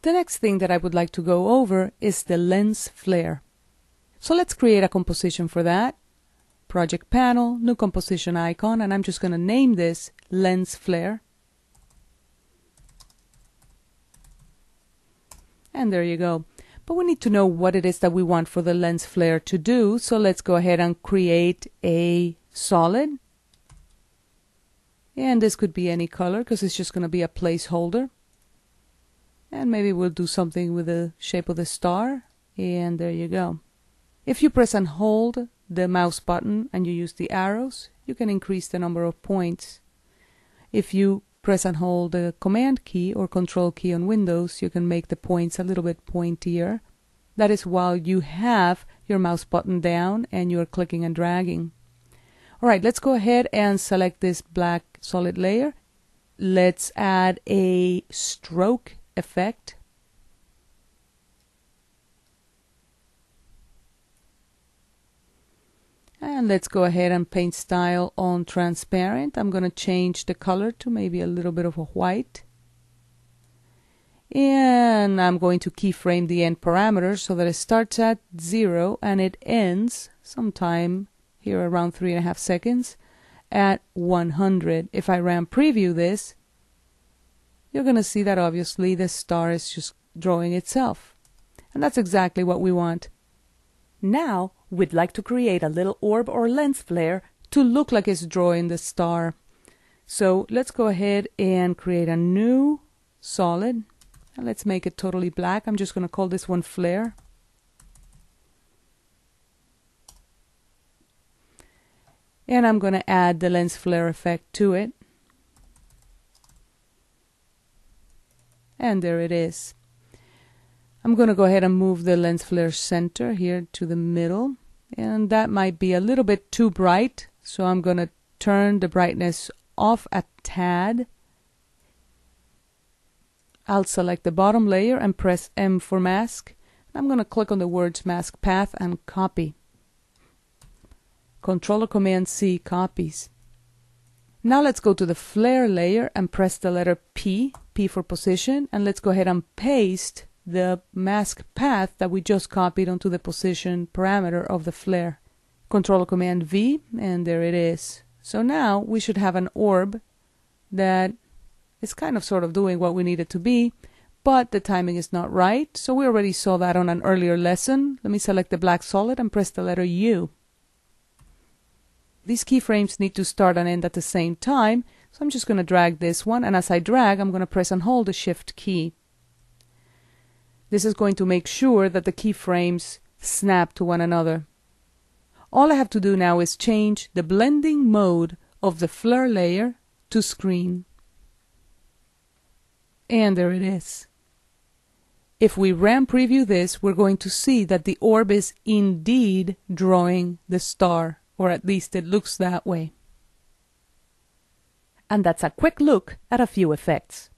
The next thing that I would like to go over is the lens flare. So let's create a composition for that. Project panel, new composition icon, and I'm just going to name this lens flare. And there you go. But we need to know what it is that we want for the lens flare to do. So let's go ahead and create a solid. And this could be any color because it's just going to be a placeholder. And maybe we'll do something with the shape of the star. And there you go. If you press and hold the mouse button and you use the arrows, you can increase the number of points. If you press and hold the command key or control key on Windows, you can make the points a little bit pointier. That is while you have your mouse button down and you're clicking and dragging. Alright, let's go ahead and select this black solid layer. Let's add a stroke effect. And let's go ahead and paint style on transparent. I'm going to change the color to maybe a little bit of a white. And I'm going to keyframe the end parameter so that it starts at 0 and it ends sometime here around 3.5 seconds at 100. If I RAM preview this, you're going to see that obviously the star is just drawing itself. And that's exactly what we want. Now we'd like to create a little orb or lens flare to look like it's drawing the star. So let's go ahead and create a new solid. And let's make it totally black. I'm just going to call this one flare. And I'm going to add the lens flare effect to it. And there it is. I'm going to go ahead and move the lens flare center here to the middle. And that might be a little bit too bright. So I'm going to turn the brightness off a tad. I'll select the bottom layer and press M for mask. I'm going to click on the words mask path and copy. Control or Command C copies. Now let's go to the flare layer and press the letter P, P for position, and let's go ahead and paste the mask path that we just copied onto the position parameter of the flare. Control or Command V, and there it is. So now we should have an orb that is kind of sort of doing what we need it to be, but the timing is not right. So we already saw that on an earlier lesson. Let me select the black solid and press the letter U. These keyframes need to start and end at the same time, so I'm just going to drag this one, and as I drag, I'm going to press and hold the Shift key. This is going to make sure that the keyframes snap to one another. All I have to do now is change the blending mode of the flare layer to screen. And there it is. If we RAM preview this, we're going to see that the orb is indeed drawing the star. Or at least it looks that way. And that's a quick look at a few effects.